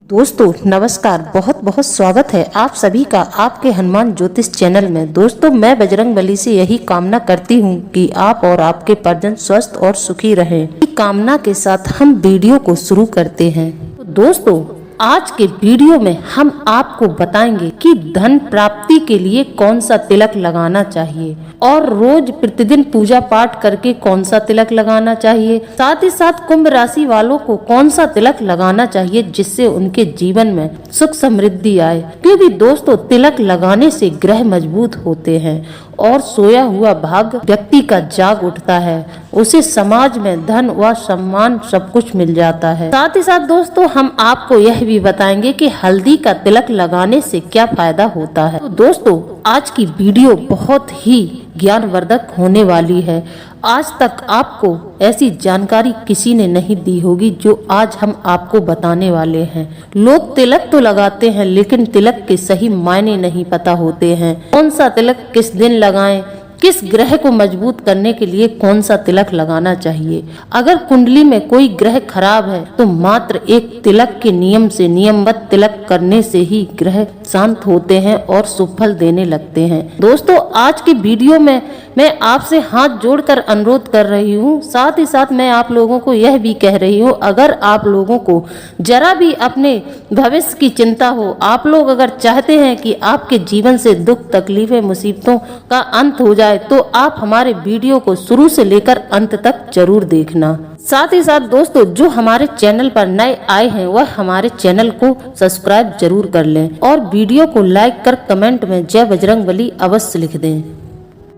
दोस्तों नमस्कार, बहुत बहुत स्वागत है आप सभी का आपके हनुमान ज्योतिष चैनल में। दोस्तों मैं बजरंगबली से यही कामना करती हूँ कि आप और आपके परिजन स्वस्थ और सुखी रहें। इसी कामना के साथ हम वीडियो को शुरू करते हैं। तो दोस्तों आज के वीडियो में हम आपको बताएंगे कि धन प्राप्ति के लिए कौन सा तिलक लगाना चाहिए और रोज प्रतिदिन पूजा पाठ करके कौन सा तिलक लगाना चाहिए। साथ ही साथ कुंभ राशि वालों को कौन सा तिलक लगाना चाहिए जिससे उनके जीवन में सुख समृद्धि आए। क्योंकि दोस्तों तिलक लगाने से ग्रह मजबूत होते हैं और सोया हुआ भाग्य व्यक्ति का जाग उठता है, उसे समाज में धन व सम्मान सब कुछ मिल जाता है। साथ ही साथ दोस्तों हम आपको यह भी बताएंगे कि हल्दी का तिलक लगाने से क्या फायदा होता है। तो दोस्तों आज की वीडियो बहुत ही ज्ञानवर्धक होने वाली है। आज तक आपको ऐसी जानकारी किसी ने नहीं दी होगी जो आज हम आपको बताने वाले हैं। लोग तिलक तो लगाते हैं लेकिन तिलक के सही मायने नहीं पता होते हैं। कौन सा तिलक किस दिन लगाएं, किस ग्रह को मजबूत करने के लिए कौन सा तिलक लगाना चाहिए। अगर कुंडली में कोई ग्रह खराब है तो मात्र एक तिलक के नियम से नियमबद्ध तिलक करने से ही ग्रह शांत होते हैं और शुभ फल देने लगते हैं। दोस्तों आज की वीडियो में मैं आपसे हाथ जोड़कर अनुरोध कर रही हूँ, साथ ही साथ मैं आप लोगों को यह भी कह रही हूँ, अगर आप लोगों को जरा भी अपने भविष्य की चिंता हो, आप लोग अगर चाहते हैं कि आपके जीवन से दुख तकलीफें मुसीबतों का अंत हो जाए तो आप हमारे वीडियो को शुरू से लेकर अंत तक जरूर देखना। साथ ही साथ दोस्तों जो हमारे चैनल पर नए आए हैं वह हमारे चैनल को सब्सक्राइब जरूर कर लें और वीडियो को लाइक कर कमेंट में जय बजरंगबली अवश्य लिख दें।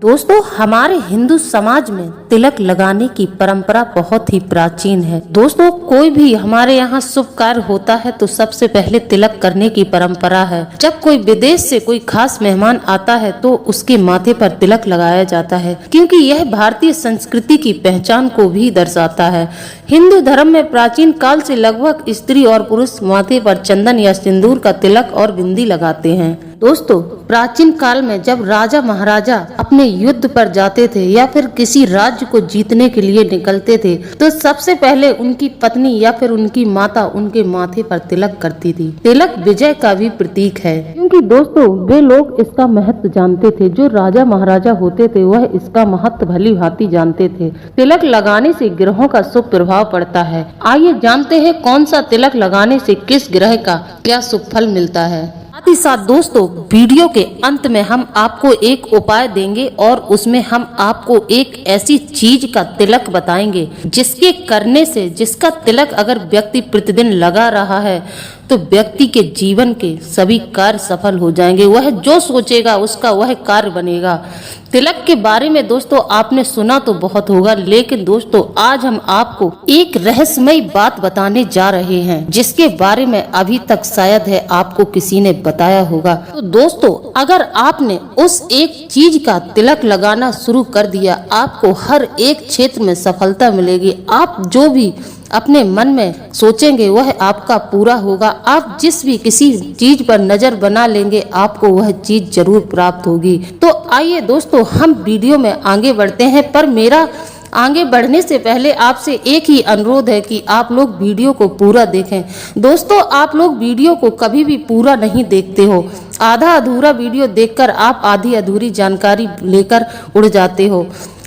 दोस्तों हमारे हिंदू समाज में तिलक लगाने की परंपरा बहुत ही प्राचीन है। दोस्तों कोई भी हमारे यहाँ शुभ कार्य होता है तो सबसे पहले तिलक करने की परंपरा है। जब कोई विदेश से कोई खास मेहमान आता है तो उसके माथे पर तिलक लगाया जाता है, क्योंकि यह भारतीय संस्कृति की पहचान को भी दर्शाता है। हिंदू धर्म में प्राचीन काल से लगभग स्त्री और पुरुष माथे पर चंदन या सिंदूर का तिलक और बिंदी लगाते हैं। दोस्तों प्राचीन काल में जब राजा महाराजा अपने युद्ध पर जाते थे या फिर किसी राज्य को जीतने के लिए निकलते थे तो सबसे पहले उनकी पत्नी या फिर उनकी माता उनके माथे पर तिलक करती थी। तिलक विजय का भी प्रतीक है, क्योंकि दोस्तों वे लोग इसका महत्व जानते थे। जो राजा महाराजा होते थे वह इसका महत्व भली भांति जानते थे। तिलक लगाने से ग्रहों का शुभ प्रभाव पड़ता है। आइए जानते हैं कौन सा तिलक लगाने से किस ग्रह का क्या शुभ फल मिलता है। साथ ही साथ दोस्तों वीडियो के अंत में हम आपको एक उपाय देंगे और उसमें हम आपको एक ऐसी चीज का तिलक बताएंगे जिसके करने से, जिसका तिलक अगर व्यक्ति प्रतिदिन लगा रहा है तो व्यक्ति के जीवन के सभी कार्य सफल हो जाएंगे। वह जो सोचेगा उसका वह कार्य बनेगा। तिलक के बारे में दोस्तों आपने सुना तो बहुत होगा, लेकिन दोस्तों आज हम आपको एक रहस्यमयी बात बताने जा रहे हैं जिसके बारे में अभी तक शायद है आपको किसी ने बताया होगा। तो दोस्तों अगर आपने उस एक चीज का तिलक लगाना शुरू कर दिया, आपको हर एक क्षेत्र में सफलता मिलेगी। आप जो भी अपने मन में सोचेंगे वह आपका पूरा होगा। आप जिस भी किसी चीज पर नजर बना लेंगे आपको वह चीज जरूर प्राप्त होगी। तो आइए दोस्तों हम वीडियो में आगे बढ़ते हैं, पर मेरा आगे बढ़ने से पहले आपसे एक ही अनुरोध है कि आप लोग वीडियो को पूरा देखें। दोस्तों आप लोग वीडियो को कभी भी पूरा नहीं देखते हो, आधा अधूरा वीडियो देखकर आप आधी अधूरी जानकारी लेकर उड़ जाते हो।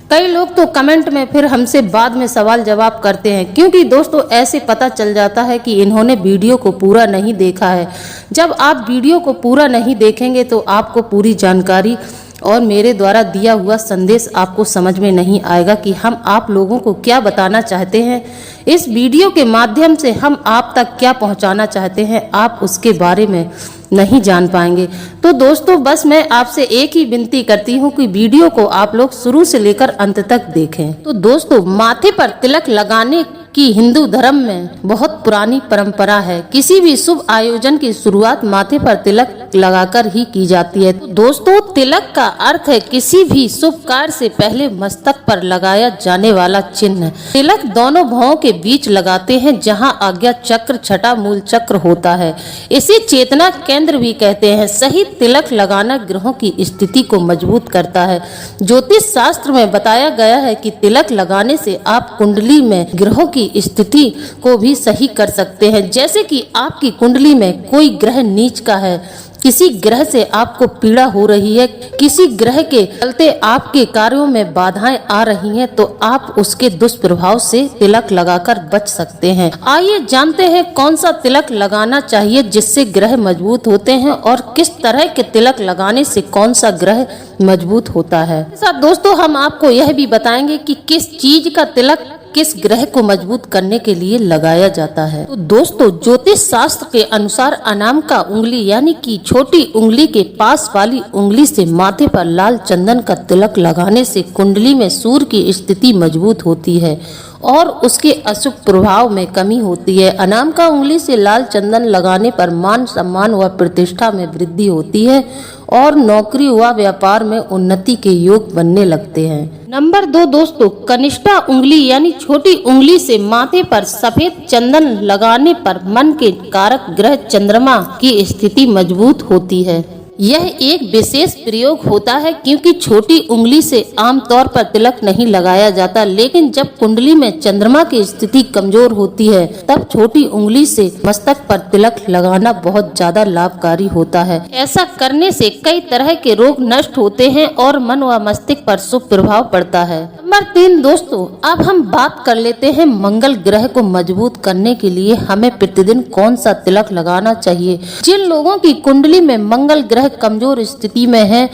कई लोग तो कमेंट में फिर हमसे बाद में सवाल जवाब करते हैं, क्योंकि दोस्तों ऐसे पता चल जाता है कि इन्होंने वीडियो को पूरा नहीं देखा है। जब आप वीडियो को पूरा नहीं देखेंगे तो आपको पूरी जानकारी और मेरे द्वारा दिया हुआ संदेश आपको समझ में नहीं आएगा कि हम आप लोगों को क्या बताना चाहते हैं। इस वीडियो के माध्यम से हम आप तक क्या पहुंचाना चाहते हैं आप उसके बारे में नहीं जान पाएंगे। तो दोस्तों बस मैं आपसे एक ही विनती करती हूँ कि वीडियो को आप लोग शुरू से लेकर अंत तक देखें। तो दोस्तों माथे पर तिलक लगाने की हिंदू धर्म में बहुत पुरानी परंपरा है। किसी भी शुभ आयोजन की शुरुआत माथे पर तिलक लगाकर ही की जाती है। तो दोस्तों तिलक का अर्थ है किसी भी शुभ कार्य से पहले मस्तक पर लगाया जाने वाला चिन्ह। तिलक दोनों भौं के बीच लगाते हैं जहां आज्ञा चक्र छठा मूल चक्र होता है। इसे चेतना केंद्र भी कहते हैं। सही तिलक लगाना ग्रहों की स्थिति को मजबूत करता है। ज्योतिष शास्त्र में बताया गया है कि तिलक लगाने से आप कुंडली में ग्रहों की स्थिति को भी सही कर सकते हैं। जैसे कि आपकी कुंडली में कोई ग्रह नीच का है, किसी ग्रह से आपको पीड़ा हो रही है, किसी ग्रह के चलते आपके कार्यों में बाधाएं आ रही हैं, तो आप उसके दुष्प्रभाव से तिलक लगाकर बच सकते हैं। आइए जानते हैं कौन सा तिलक लगाना चाहिए जिससे ग्रह मजबूत होते हैं और किस तरह के तिलक लगाने से कौन सा ग्रह मजबूत होता है। साथ दोस्तों हम आपको यह भी बताएंगे कि किस चीज का तिलक किस ग्रह को मजबूत करने के लिए लगाया जाता है। तो दोस्तों ज्योतिष शास्त्र के अनुसार अनामिका उंगली यानी कि छोटी उंगली के पास वाली उंगली से माथे पर लाल चंदन का तिलक लगाने से कुंडली में सूर्य की स्थिति मजबूत होती है और उसके अशुभ प्रभाव में कमी होती है। अनामिका उंगली से लाल चंदन लगाने पर मान सम्मान व प्रतिष्ठा में वृद्धि होती है और नौकरी व व्यापार में उन्नति के योग बनने लगते हैं। नंबर 2 दोस्तों, कनिष्ठा उंगली यानी छोटी उंगली से माथे पर सफेद चंदन लगाने पर मन के कारक ग्रह चंद्रमा की स्थिति मजबूत होती है। यह एक विशेष प्रयोग होता है क्योंकि छोटी उंगली से आमतौर पर तिलक नहीं लगाया जाता, लेकिन जब कुंडली में चंद्रमा की स्थिति कमजोर होती है तब छोटी उंगली से मस्तक पर तिलक लगाना बहुत ज्यादा लाभकारी होता है। ऐसा करने से कई तरह के रोग नष्ट होते हैं और मन व मस्तिष्क पर शुभ प्रभाव पड़ता है। नंबर 3 दोस्तों, अब हम बात कर लेते हैं मंगल ग्रह को मजबूत करने के लिए हमें प्रतिदिन कौन सा तिलक लगाना चाहिए। जिन लोगों की कुंडली में मंगल ग्रह कमजोर स्थिति में है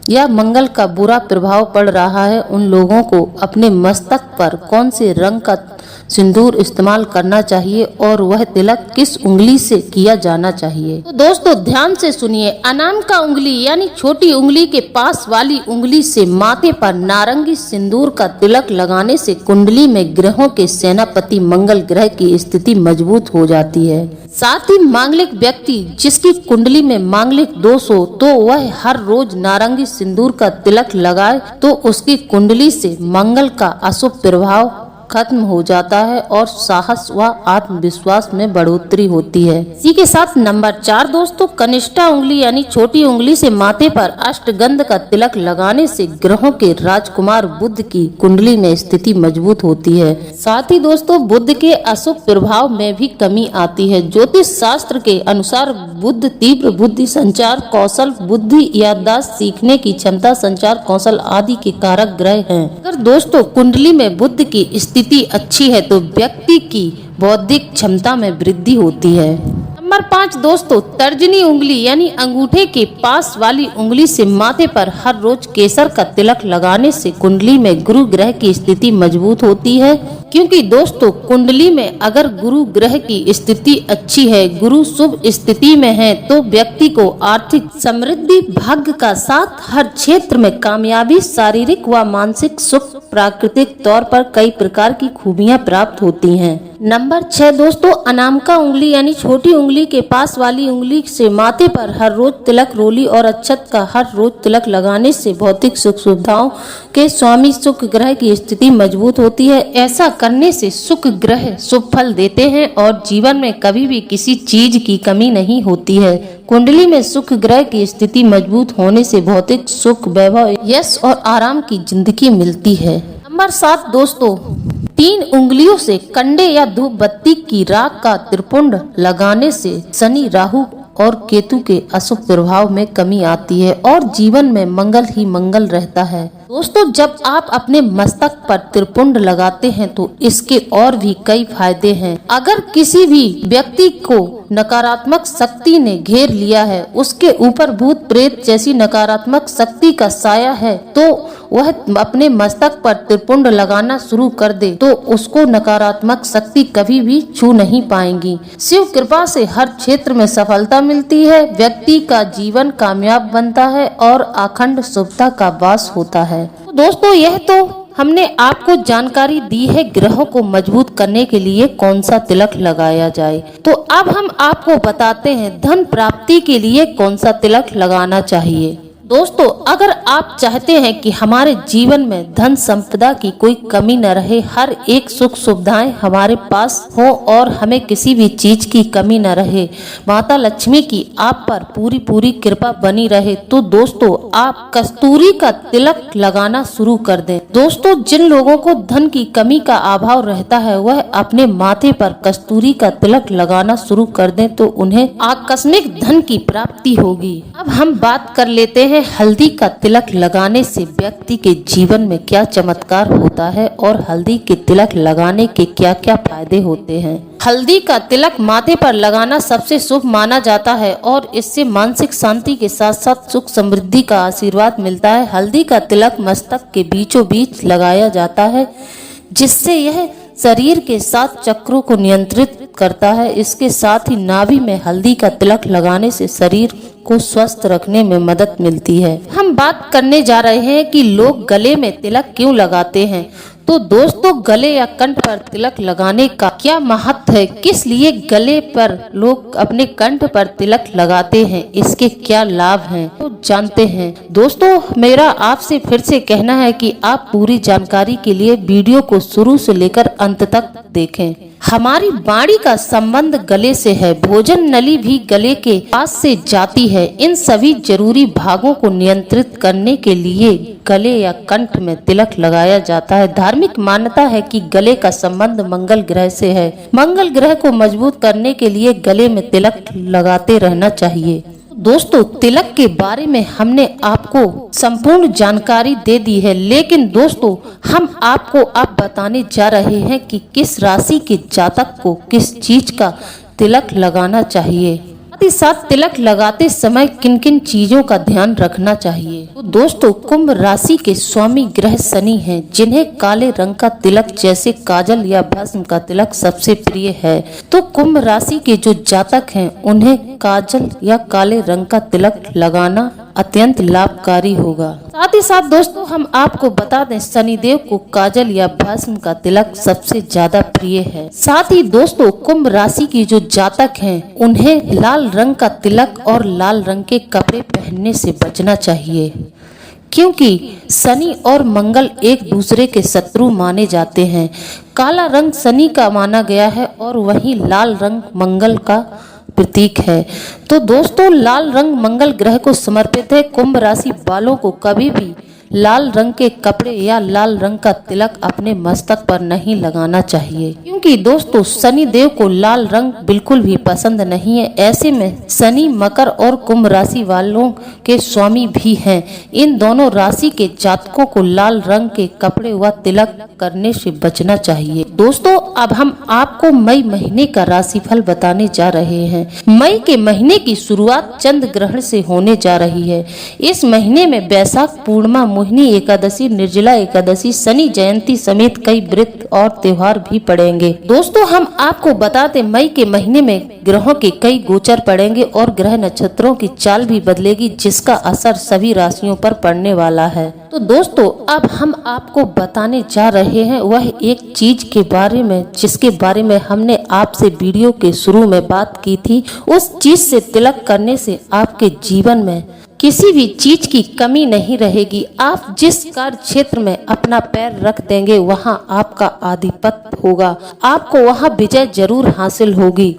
या मंगल का बुरा प्रभाव पड़ रहा है, उन लोगों को अपने मस्तक पर कौन से रंग का सिंदूर इस्तेमाल करना चाहिए और वह तिलक किस उंगली से किया जाना चाहिए। तो दोस्तों ध्यान से सुनिए। अनामिका उंगली यानी छोटी उंगली के पास वाली उंगली से माथे पर नारंगी सिंदूर का तिलक लगाने से कुंडली में ग्रहों के सेनापति मंगल ग्रह की स्थिति मजबूत हो जाती है। साथ ही मांगलिक व्यक्ति जिसकी कुंडली में मांगलिक दोष हो तो वह हर रोज नारंगी सिंदूर का तिलक लगाए तो उसकी कुंडली से मंगल का अशुभ प्रभाव खत्म हो जाता है और साहस व आत्मविश्वास में बढ़ोतरी होती है। इसी के साथ नंबर 4 दोस्तों, कनिष्ठा उंगली यानी छोटी उंगली से माथे पर अष्टगंध का तिलक लगाने से ग्रहों के राजकुमार बुध की कुंडली में स्थिति मजबूत होती है। साथ ही दोस्तों बुध के अशुभ प्रभाव में भी कमी आती है। ज्योतिष शास्त्र के अनुसार बुध तीव्र बुद्धि, संचार कौशल, बुद्धि, याददाश्त, सीखने की क्षमता, संचार कौशल आदि के कारक ग्रह हैं। अगर दोस्तों कुंडली में बुध की स्थिति अच्छी है तो व्यक्ति की बौद्धिक क्षमता में वृद्धि होती है। नंबर 5 दोस्तों, तर्जनी उंगली यानी अंगूठे के पास वाली उंगली से माथे पर हर रोज केसर का तिलक लगाने से कुंडली में गुरु ग्रह की स्थिति मजबूत होती है। क्योंकि दोस्तों कुंडली में अगर गुरु ग्रह की स्थिति अच्छी है, गुरु शुभ स्थिति में है, तो व्यक्ति को आर्थिक समृद्धि, भाग्य का साथ, हर क्षेत्र में कामयाबी, शारीरिक व मानसिक सुख, प्राकृतिक तौर पर कई प्रकार की खूबियां प्राप्त होती हैं। नंबर 6 दोस्तों, अनामिका उंगली यानी छोटी उंगली के पास वाली उंगली से माथे पर हर रोज तिलक, रोली और अक्षत का हर रोज तिलक लगाने से भौतिक सुख सुविधाओं के स्वामी शुक्र ग्रह की स्थिति मजबूत होती है। ऐसा करने से शुक्र ग्रह शुभ फल देते हैं और जीवन में कभी भी किसी चीज की कमी नहीं होती है। कुंडली में शुक्र ग्रह की स्थिति मजबूत होने से भौतिक सुख, वैभव, यश और आराम की जिंदगी मिलती है। नंबर 7 दोस्तों, 3 उंगलियों से कंडे या धूप बत्ती की राख का त्रिपुंड लगाने से शनि, राहु और केतु के अशुभ प्रभाव में कमी आती है और जीवन में मंगल ही मंगल रहता है। दोस्तों जब आप अपने मस्तक पर त्रिपुंड लगाते हैं तो इसके और भी कई फायदे हैं। अगर किसी भी व्यक्ति को नकारात्मक शक्ति ने घेर लिया है, उसके ऊपर भूत प्रेत जैसी नकारात्मक शक्ति का साया है, तो वह अपने मस्तक पर त्रिपुंड लगाना शुरू कर दे तो उसको नकारात्मक शक्ति कभी भी छू नहीं पाएंगी। शिव कृपा से हर क्षेत्र में सफलता मिलती है, व्यक्ति का जीवन कामयाब बनता है और अखंड शुभता का वास होता है। दोस्तों यह तो हमने आपको जानकारी दी है ग्रहों को मजबूत करने के लिए कौन सा तिलक लगाया जाए। तो अब हम आपको बताते हैं धन प्राप्ति के लिए कौन सा तिलक लगाना चाहिए। दोस्तों, अगर आप चाहते हैं कि हमारे जीवन में धन संपदा की कोई कमी न रहे, हर एक सुख सुविधाएं हमारे पास हो और हमें किसी भी चीज की कमी न रहे, माता लक्ष्मी की आप पर पूरी पूरी कृपा बनी रहे, तो दोस्तों आप कस्तूरी का तिलक लगाना शुरू कर दें। दोस्तों, जिन लोगों को धन की कमी का अभाव रहता है वह अपने माथे पर कस्तूरी का तिलक लगाना शुरू कर दें तो उन्हें आकस्मिक धन की प्राप्ति होगी। अब हम बात कर लेते हैं हल्दी का तिलक लगाने से व्यक्ति के जीवन में क्या चमत्कार होता है और हल्दी के तिलक लगाने के क्या क्या फायदे होते हैं। हल्दी का तिलक माथे पर लगाना सबसे शुभ माना जाता है और इससे मानसिक शांति के साथ साथ सुख समृद्धि का आशीर्वाद मिलता है। हल्दी का तिलक मस्तक के बीचों बीच लगाया जाता है जिससे यह शरीर के 7 चक्रों को नियंत्रित करता है। इसके साथ ही नाभि में हल्दी का तिलक लगाने से शरीर को स्वस्थ रखने में मदद मिलती है। हम बात करने जा रहे हैं कि लोग गले में तिलक क्यों लगाते हैं। तो दोस्तों, गले या कंठ पर तिलक लगाने का क्या महत्व है, किस लिए गले पर लोग अपने कंठ पर तिलक लगाते हैं, इसके क्या लाभ हैं, तो जानते हैं। दोस्तों, मेरा आपसे फिर से कहना है कि आप पूरी जानकारी के लिए वीडियो को शुरू से लेकर अंत तक देखें। हमारी वाणी का संबंध गले से है, भोजन नली भी गले के पास से जाती है। इन सभी जरूरी भागों को नियंत्रित करने के लिए गले या कंठ में तिलक लगाया जाता है। धार्मिक मान्यता है कि गले का संबंध मंगल ग्रह से है। मंगल ग्रह को मजबूत करने के लिए गले में तिलक लगाते रहना चाहिए। दोस्तों, तिलक के बारे में हमने आपको संपूर्ण जानकारी दे दी है, लेकिन दोस्तों हम आपको अब बताने जा रहे हैं कि किस राशि के जातक को किस चीज का तिलक लगाना चाहिए। साथ ही साथ तिलक लगाते समय किन किन चीजों का ध्यान रखना चाहिए। तो दोस्तों, कुंभ राशि के स्वामी ग्रह शनि हैं, जिन्हें काले रंग का तिलक जैसे काजल या भस्म का तिलक सबसे प्रिय है। तो कुंभ राशि के जो जातक हैं उन्हें काजल या काले रंग का तिलक लगाना अत्यंत लाभकारी होगा। साथ ही साथ दोस्तों हम आपको बता दें, शनिदेव को काजल या भस्म का तिलक सबसे ज्यादा प्रिय है। साथ ही दोस्तों, कुंभ राशि की जो जातक हैं उन्हें लाल रंग का तिलक और लाल रंग के कपड़े पहनने से बचना चाहिए, क्योंकि शनि और मंगल एक दूसरे के शत्रु माने जाते हैं। काला रंग शनि का माना गया है और वहीं लाल रंग मंगल का प्रतीक है। तो दोस्तों, लाल रंग मंगल ग्रह को समर्पित है। कुंभ राशि वालों को कभी भी लाल रंग के कपड़े या लाल रंग का तिलक अपने मस्तक पर नहीं लगाना चाहिए, क्योंकि दोस्तों शनि देव को लाल रंग बिल्कुल भी पसंद नहीं है। ऐसे में शनि मकर और कुंभ राशि वालों के स्वामी भी हैं। इन दोनों राशि के जातकों को लाल रंग के कपड़े व तिलक करने से बचना चाहिए। दोस्तों, अब हम आपको मई महीने का राशिफल बताने जा रहे हैं। मई के महीने की शुरुआत चंद्र ग्रहण से होने जा रही है। इस महीने में वैशाख पूर्णिमा, मोहिनी एकादशी, निर्जला एकादशी, शनि जयंती समेत कई व्रत और त्योहार भी पड़ेंगे। दोस्तों, हम आपको बताते मई के महीने में ग्रहों के कई गोचर पड़ेंगे और ग्रह नक्षत्रों की चाल भी बदलेगी, जिसका असर सभी राशियों पर पड़ने वाला है। तो दोस्तों, अब हम आपको बताने जा रहे हैं वह एक चीज के बारे में जिसके बारे में हमने आपसे वीडियो के शुरू में बात की थी। उस चीज से तिलक करने से आपके जीवन में किसी भी चीज की कमी नहीं रहेगी। आप जिस कार्य क्षेत्र में अपना पैर रख देंगे वहां आपका आधिपत्य होगा, आपको वहां विजय जरूर हासिल होगी।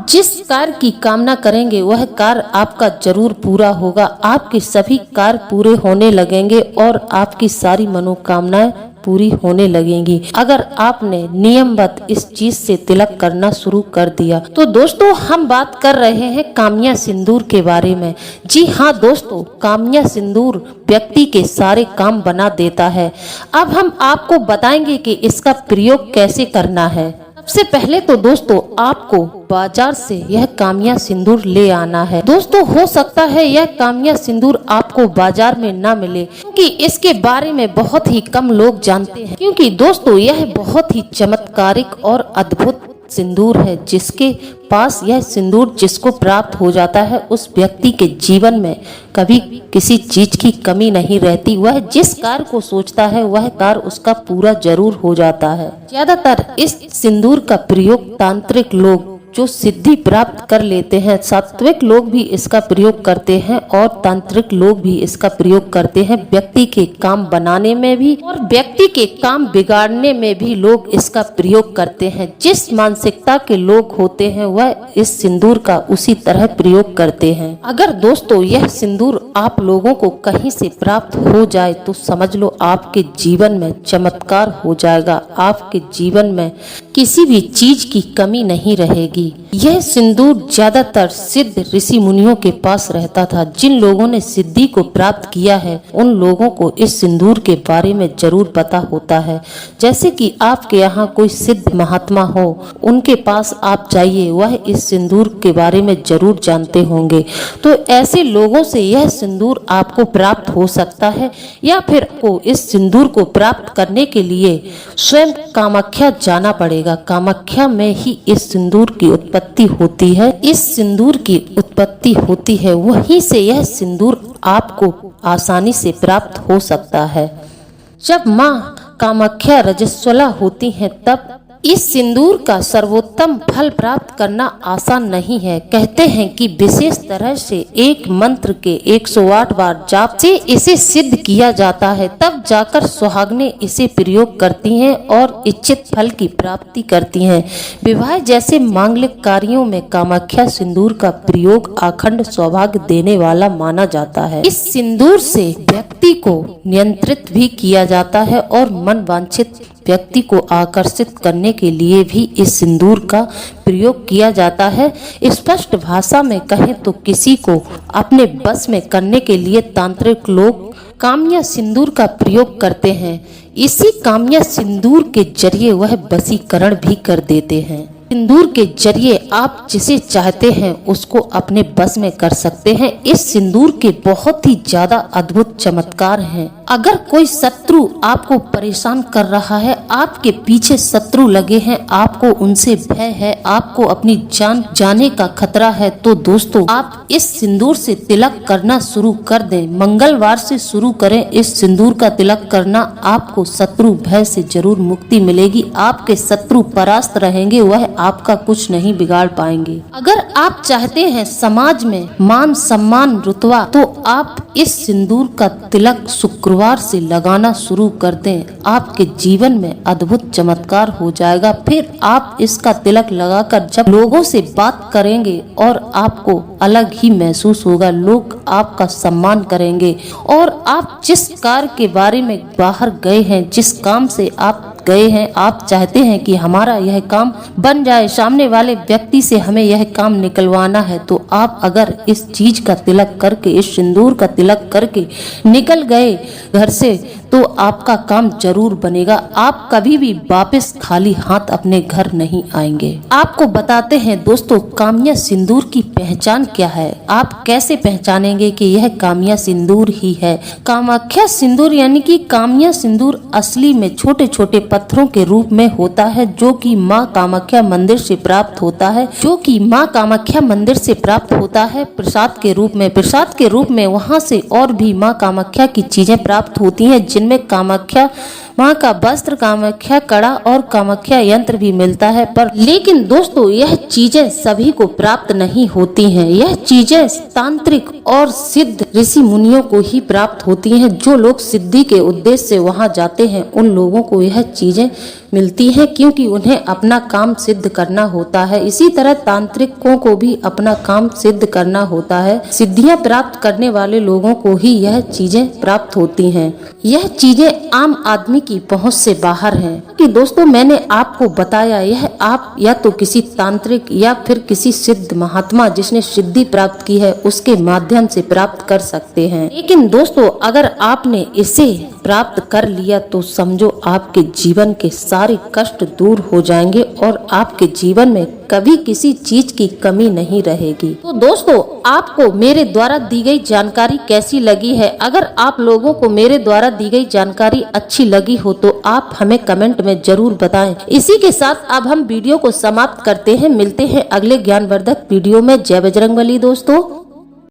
जिस कार्य की कामना करेंगे वह कार्य आपका जरूर पूरा होगा। आपके सभी कार्य पूरे होने लगेंगे और आपकी सारी मनोकामनाएं पूरी होने लगेंगी अगर आपने नियमबद्ध इस चीज से तिलक करना शुरू कर दिया। तो दोस्तों, हम बात कर रहे हैं कामया सिंदूर के बारे में। जी हाँ दोस्तों, कामया सिंदूर व्यक्ति के सारे काम बना देता है। अब हम आपको बताएंगे कि इसका प्रयोग कैसे करना है। सबसे पहले तो दोस्तों आपको बाजार से यह कामया सिंदूर ले आना है। दोस्तों, हो सकता है यह कामया सिंदूर आपको बाजार में ना मिले, क्योंकि इसके बारे में बहुत ही कम लोग जानते हैं। क्योंकि दोस्तों यह बहुत ही चमत्कारिक और अद्भुत सिंदूर है। जिसके पास यह सिंदूर जिसको प्राप्त हो जाता है उस व्यक्ति के जीवन में कभी किसी चीज की कमी नहीं रहती। वह जिस कार्य को सोचता है वह कार्य उसका पूरा जरूर हो जाता है। ज्यादातर इस सिंदूर का प्रयोग तांत्रिक लोग, जो सिद्धि प्राप्त कर लेते हैं। सात्विक लोग भी इसका प्रयोग करते हैं और तांत्रिक लोग भी इसका प्रयोग करते हैं। व्यक्ति के काम बनाने में भी और व्यक्ति के काम बिगाड़ने में भी लोग इसका प्रयोग करते हैं। जिस मानसिकता के लोग होते हैं वह इस सिंदूर का उसी तरह प्रयोग करते हैं। अगर दोस्तों यह सिंदूर आप लोगों को कहीं से प्राप्त हो जाए तो समझ लो आपके जीवन में चमत्कार हो जाएगा। आपके जीवन में किसी भी चीज की कमी नहीं रहेगी। यह सिंदूर ज्यादातर सिद्ध ऋषि मुनियों के पास रहता था। जिन लोगों ने सिद्धि को प्राप्त किया है उन लोगों को इस सिंदूर के बारे में जरूर पता होता है। जैसे कि आपके यहाँ कोई सिद्ध महात्मा हो, उनके पास आप जाइए, वह इस सिंदूर के बारे में जरूर जानते होंगे। तो ऐसे लोगों से यह सिंदूर आपको प्राप्त हो सकता है, या फिर आपको इस सिंदूर को प्राप्त करने के लिए स्वयं कामाख्या जाना पड़ेगा। कामाख्या में ही इस सिंदूर की उत्पत्ति होती है। इस सिंदूर की उत्पत्ति होती है, वहीं से यह सिंदूर आपको आसानी से प्राप्त हो सकता है। जब माँ कामाख्या रजस्वला होती हैं तब इस सिंदूर का सर्वोत्तम फल प्राप्त करना आसान नहीं है। कहते हैं कि विशेष तरह से एक मंत्र के 108 बार जाप से इसे सिद्ध किया जाता है, तब जाकर सुहागनें इसे प्रयोग करती हैं और इच्छित फल की प्राप्ति करती हैं। विवाह जैसे मांगलिक कार्यों में कामाख्या सिंदूर का प्रयोग अखंड सौभाग्य देने वाला माना जाता है। इस सिंदूर से व्यक्ति को नियंत्रित भी किया जाता है और मन वांछित व्यक्ति को आकर्षित करने के लिए भी इस सिंदूर का प्रयोग किया जाता है। स्पष्ट भाषा में कहें तो किसी को अपने बस में करने के लिए तांत्रिक लोग काम्या सिंदूर का प्रयोग करते हैं। इसी काम्या सिंदूर के जरिए वह वशीकरण भी कर देते हैं। सिंदूर के जरिए आप जिसे चाहते हैं उसको अपने बस में कर सकते हैं। इस सिंदूर के बहुत ही ज्यादा अद्भुत चमत्कार हैं। अगर कोई शत्रु आपको परेशान कर रहा है, आपके पीछे शत्रु लगे हैं, आपको उनसे भय है, आपको अपनी जान जाने का खतरा है, तो दोस्तों आप इस सिंदूर से तिलक करना शुरू कर दें। मंगलवार से शुरू करें इस सिंदूर का तिलक करना। आपको शत्रु भय से जरूर मुक्ति मिलेगी। आपके शत्रु परास्त रहेंगे, वह आपका कुछ नहीं बिगाड़ पाएंगे। अगर आप चाहते हैं समाज में मान सम्मान रुतबा, तो आप इस सिंदूर का तिलक शुक्रवार से लगाना शुरू कर दें। आपके जीवन में अद्भुत चमत्कार हो जाएगा। फिर आप इसका तिलक लगाकर जब लोगों से बात करेंगे और आपको अलग ही महसूस होगा। लोग आपका सम्मान करेंगे और आप जिस कार्य के बारे में बाहर गए हैं, जिस काम से आप गए हैं, आप चाहते हैं कि हमारा यह काम बन जाए, सामने वाले व्यक्ति से हमें यह काम निकलवाना है, तो आप अगर इस चीज का तिलक करके, इस सिंदूर का तिलक करके निकल गए घर से, तो आपका काम जरूर बनेगा। आप कभी भी वापस खाली हाथ अपने घर नहीं आएंगे। आपको बताते हैं दोस्तों काम्या सिंदूर की पहचान क्या है। आप कैसे पहचानेंगे कि यह काम्या सिंदूर ही है। कामाख्या सिंदूर यानी कि काम्या सिंदूर असली में छोटे छोटे पत्थरों के रूप में होता है, जो कि माँ कामाख्या मंदिर से प्राप्त होता है, प्रसाद के रूप में वहाँ से और भी माँ कामाख्या की चीजें प्राप्त होती हैं, जिनमें कामाख्या माँ का वस्त्र, कामाख्या कड़ा और कामाख्या यंत्र भी मिलता है। पर लेकिन दोस्तों यह चीजें सभी को प्राप्त नहीं होती हैं। यह चीजें तांत्रिक और सिद्ध ऋषि मुनियों को ही प्राप्त होती हैं। जो लोग सिद्धि के उद्देश्य से वहाँ जाते हैं उन लोगों को यह चीजें मिलती हैं, क्योंकि उन्हें अपना काम सिद्ध करना होता है। इसी तरह तांत्रिकों को भी अपना काम सिद्ध करना होता है। सिद्धियां प्राप्त करने वाले लोगों को ही यह चीजें प्राप्त होती हैं। यह चीजें आम आदमी की पहुंच से बाहर हैं। कि दोस्तों मैंने आपको बताया, यह आप या तो किसी तांत्रिक या फिर किसी सिद्ध महात्मा जिसने सिद्धि प्राप्त की है उसके माध्यम से प्राप्त कर सकते हैं। लेकिन दोस्तों अगर आपने इसे प्राप्त कर लिया तो समझो आपके जीवन के सारे कष्ट दूर हो जाएंगे और आपके जीवन में कभी किसी चीज की कमी नहीं रहेगी। तो दोस्तों आपको मेरे द्वारा दी गई जानकारी कैसी लगी है? अगर आप लोगों को मेरे द्वारा दी गई जानकारी अच्छी लगी हो तो आप हमें कमेंट में जरूर बताएं। इसी के साथ अब हम वीडियो को समाप्त करते हैं। मिलते हैं अगले ज्ञानवर्धक वीडियो में। जय बजरंगबली दोस्तों।